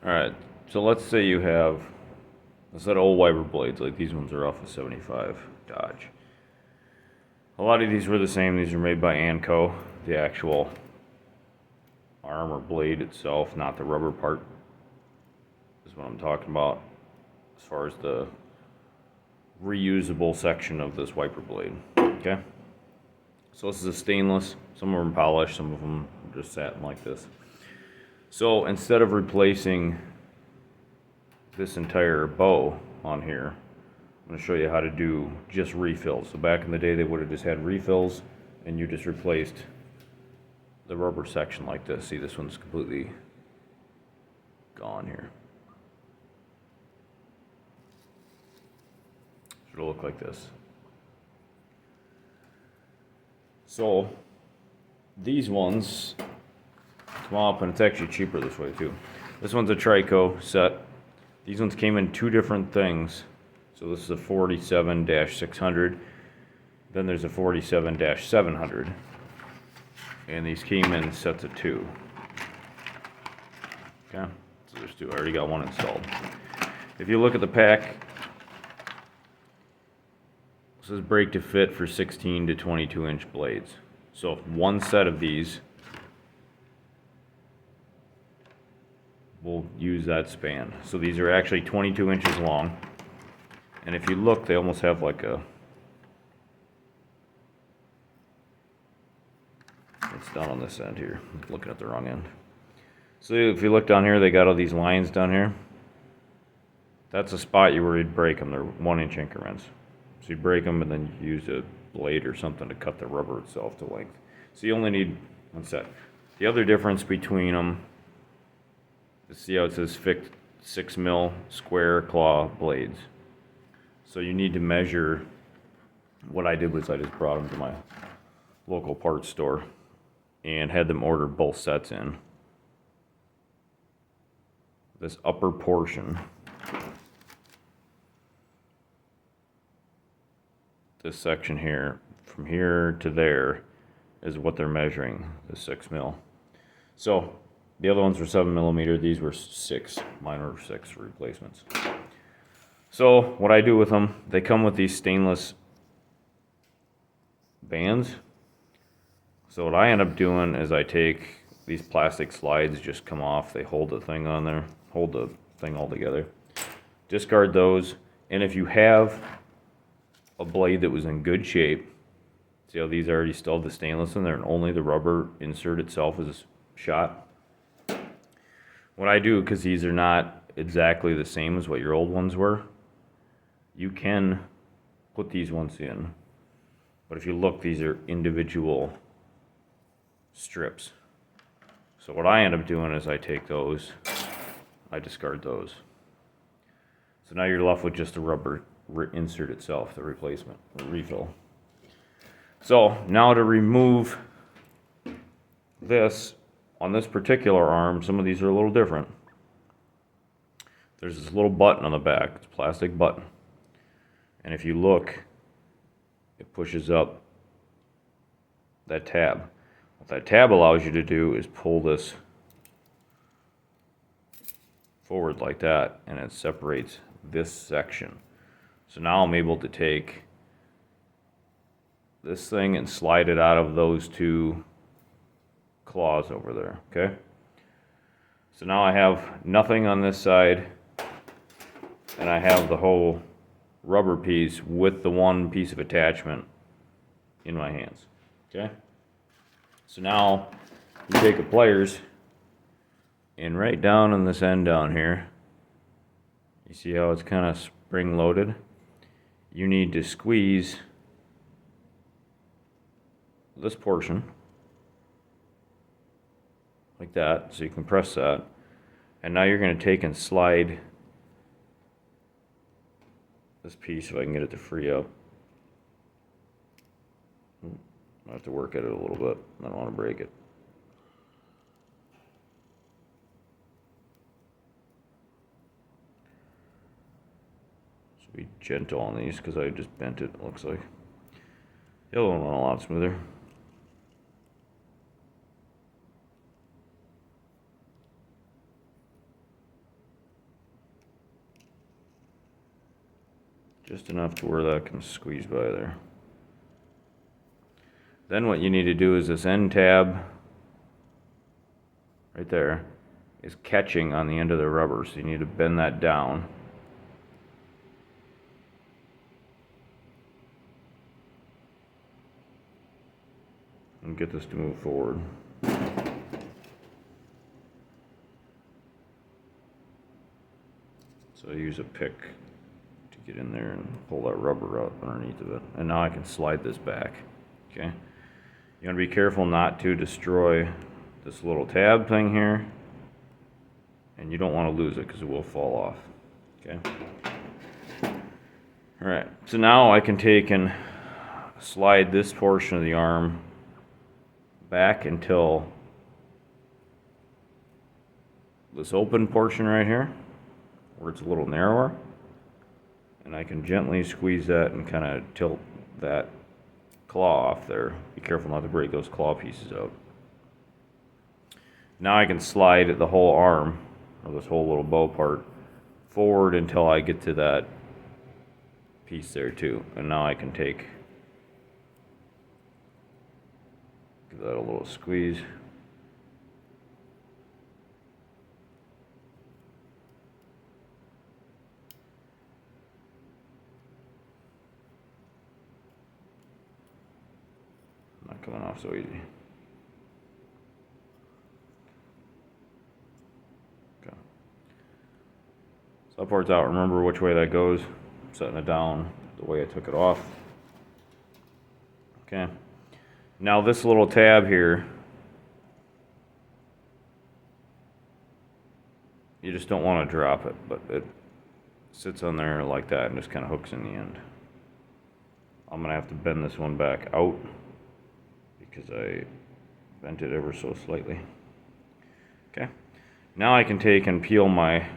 Alright, so let's say you have a set of old wiper blades, like these ones are off of 75 Dodge. A lot of these were the same. These are made by Anco, the actual arm or blade itself, not the rubber part, is what I'm talking about as far as the reusable section of this wiper blade. Okay, so this is a stainless. Some of them polished, some of them just satin like this. So instead of replacing this entire bow on here, I'm going to show you how to do just refills. So back in the day, they would have just had refills, and you just replaced the rubber section like this. See, this one's completely gone here. It'll look like this. So these ones come up, and it's actually cheaper this way too. This one's a Trico set. These ones came in two different things. So this is a 47-600. Then there's a 47-700. And these came in sets of two. Okay, so there's two. I already got one installed. If you look at the pack, this is brake to fit for 16 to 22 inch blades. So one set of these will use that span. So these are actually 22 inches long. And if you look, they almost have like a, it's down on this end here. I'm looking at the wrong end. So if you look down here, they got all these lines down here. That's a spot where you'd break them. They're 1 inch increments. So you break them and then you use a blade or something to cut the rubber itself to length. So you only need one set. The other difference between them, see how it says fixed 6 mil square claw blades. So you need to measure. What I did was I just brought them to my local parts store and had them order both sets in. This upper portion, this section here, from here to there, is what they're measuring, the 6 mil. So the other ones were 7 millimeter, these were 6, mine were 6 replacements. So what I do with them, they come with these stainless bands. So what I end up doing is I take these plastic slides, just come off, they hold the thing on there, hold the thing all together. Discard those, and if you have a blade that was in good shape, see how these already still have the stainless in there and only the rubber insert itself is shot. What I do, because these are not exactly the same as what your old ones were, you can put these ones in, but if you look, these are individual strips. So what I end up doing is I take those, I discard those. So now you're left with just the rubber insert itself, the replacement, the refill. So now to remove this, on this particular arm, some of these are a little different. There's this little button on the back, it's a plastic button. And if you look, it pushes up that tab. What that tab allows you to do is pull this forward like that, and it separates this section. So now I'm able to take this thing and slide it out of those two claws over there, okay? So now I have nothing on this side, and I have the whole rubber piece with the one piece of attachment in my hands, okay? So now you take the pliers, and right down on this end down here, you see how it's kind of spring loaded? You need to squeeze this portion like that, so you can press that, and now you're going to take and slide this piece, if I can get it to free up. I have to work at it a little bit, I don't want to break it. So be gentle on these because I just bent it, it looks like. The other one went a lot smoother. Just enough to where that can squeeze by there. Then what you need to do is this end tab right there is catching on the end of the rubber, so you need to bend that down. And get this to move forward. So I use a pick to get in there and pull that rubber out underneath of it. And now I can slide this back, okay? You wanna be careful not to destroy this little tab thing here. And you don't wanna lose it because it will fall off, okay? All right, so now I can take and slide this portion of the arm back until this open portion right here, where it's a little narrower, and I can gently squeeze that and kind of tilt that claw off there. Be careful not to break those claw pieces out. Now I can slide the whole arm, or this whole little bow part, forward until I get to that piece there too. And now I can give that a little squeeze. Not coming off so easy. Okay. So that part's out. Remember which way that goes. I'm setting it down the way I took it off. Okay. Now this little tab here, you just don't want to drop it, but it sits on there like that and just kind of hooks in the end. I'm going to have to bend this one back out because I bent it ever so slightly. Okay. Now I can take and peel my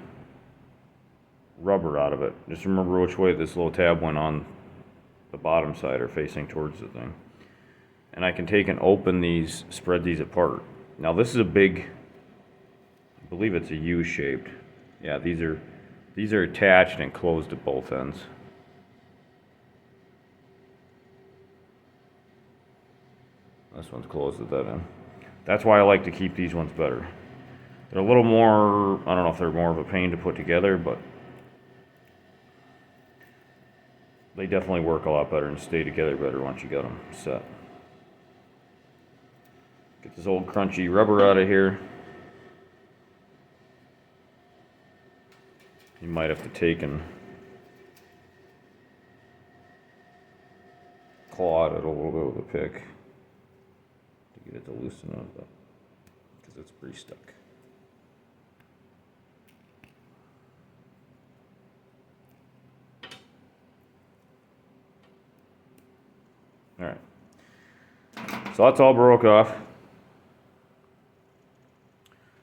rubber out of it. Just remember which way this little tab went on the bottom side or facing towards the thing. And I can take and open these, spread these apart. Now this is a big, I believe it's a U-shaped. Yeah, these are attached and closed at both ends. This one's closed at that end. That's why I like to keep these ones better. They're a little more, I don't know if they're more of a pain to put together, but they definitely work a lot better and stay together better once you got them set. Get this old crunchy rubber out of here. You might have to take and claw at it a little bit with a pick to get it to loosen up, because it's pretty stuck. All right. So that's all broke off.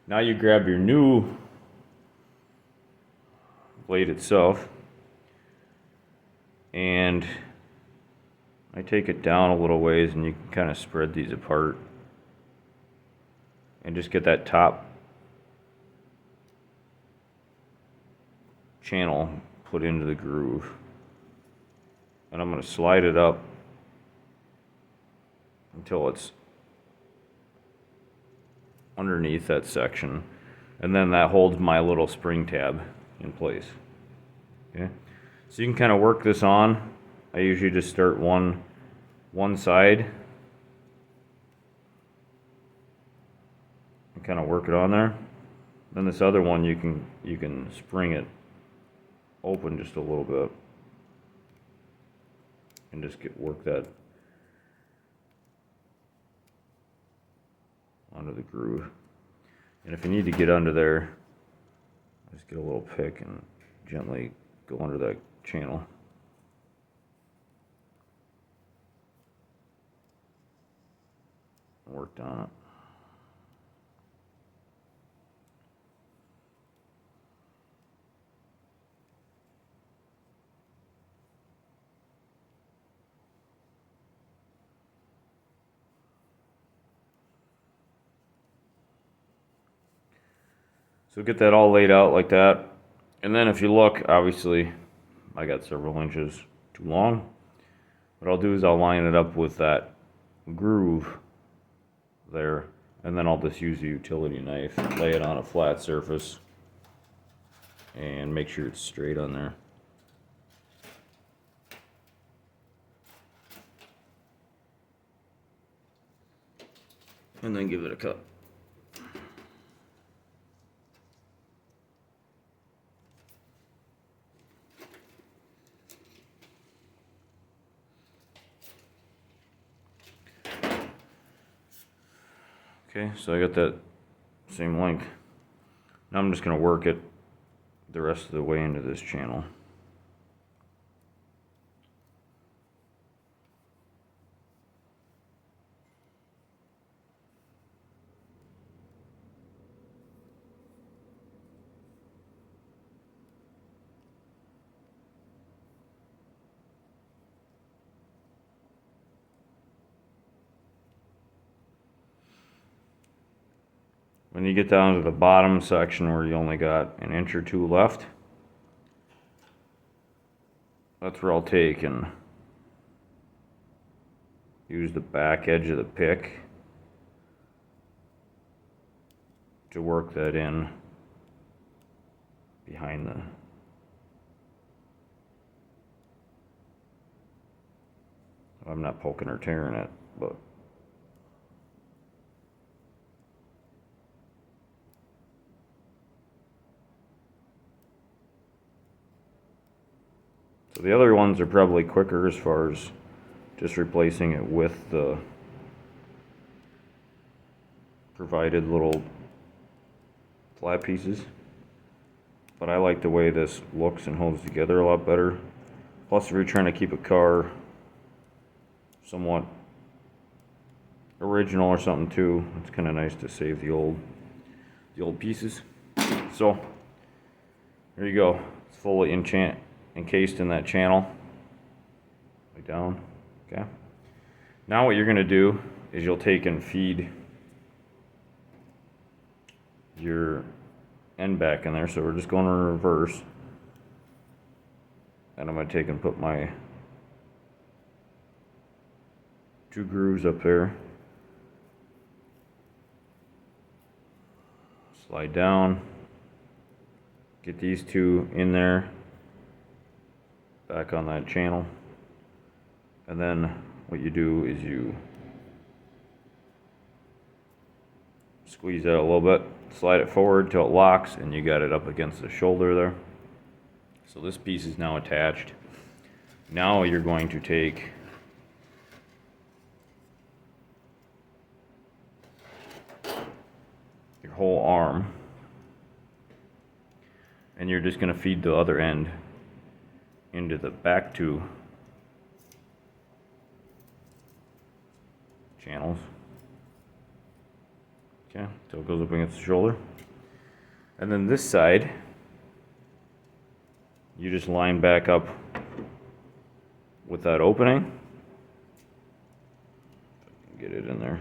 Now you grab your new blade itself, and I take it down a little ways, and you can kind of spread these apart and just get that top channel put into the groove. And I'm going to slide it up until it's underneath that section, and then that holds my little spring tab in place. Okay, so you can kind of work this on. I usually just start one side and kind of work it on there. Then this other one you can spring it open just a little bit and just work that onto the groove. And if you need to get under there, just get a little pick and gently go under that channel. Worked on it. So get that all laid out like that. And then if you look, obviously, I got several inches too long. What I'll do is I'll line it up with that groove there, and then I'll just use a utility knife, lay it on a flat surface, and make sure it's straight on there. And then give it a cut. Okay, so I got that same length. Now I'm just going to work it the rest of the way into this channel. When you get down to the bottom section where you only got an inch or two left, that's where I'll take and use the back edge of the pick to work that in behind the I'm not poking or tearing it, but so the other ones are probably quicker as far as just replacing it with the provided little flat pieces. But I like the way this looks and holds together a lot better. Plus, if you're trying to keep a car somewhat original or something too, it's kind of nice to save the old pieces. So there you go. It's fully encased in that channel. Right down. Okay. Now what you're going to do is you'll take and feed your end back in there. So we're just going in reverse. And I'm going to take and put my 2 grooves up there. Slide down. Get these 2 in there. Back on that channel. And then what you do is you squeeze that a little bit, slide it forward till it locks, and you got it up against the shoulder there. So this piece is now attached. Now you're going to take your whole arm and you're just going to feed the other end into the back 2 channels. Okay, till it goes up against the shoulder. And then this side, you just line back up with that opening. Get it in there.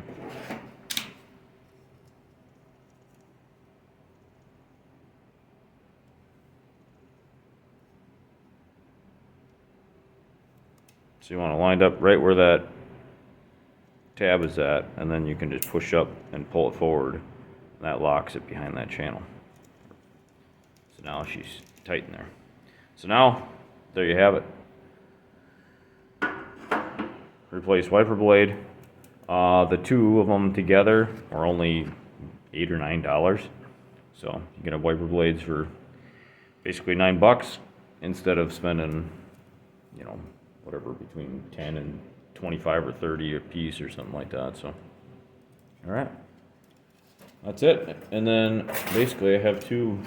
So you want to line up right where that tab is at, and then you can just push up and pull it forward, and that locks it behind that channel. So now she's tight in there. So now, there you have it. Replace wiper blade. The 2 of them together are only $8 or $9. So you get a wiper blades for basically $9 instead of spending, you know, whatever, between 10 and 25 or 30 a piece or something like that. So, all right, that's it. And then basically I have two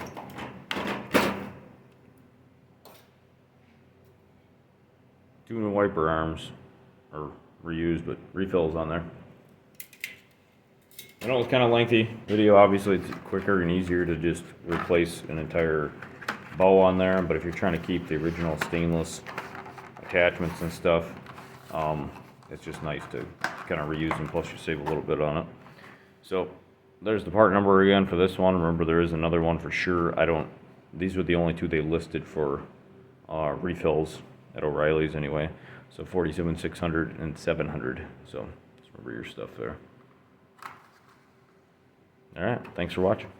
new wiper arms, or reused, but refills on there. I know it's kind of lengthy video. Obviously it's quicker and easier to just replace an entire bow on there, but if you're trying to keep the original stainless attachments and stuff, it's just nice to kind of reuse them, plus you save a little bit on it. So there's the part number again for this one. Remember, there is another one for sure. These were the only 2 they listed for refills at O'Reilly's anyway. So 47, 600, and 700. So just remember your stuff there. All right, thanks for watching.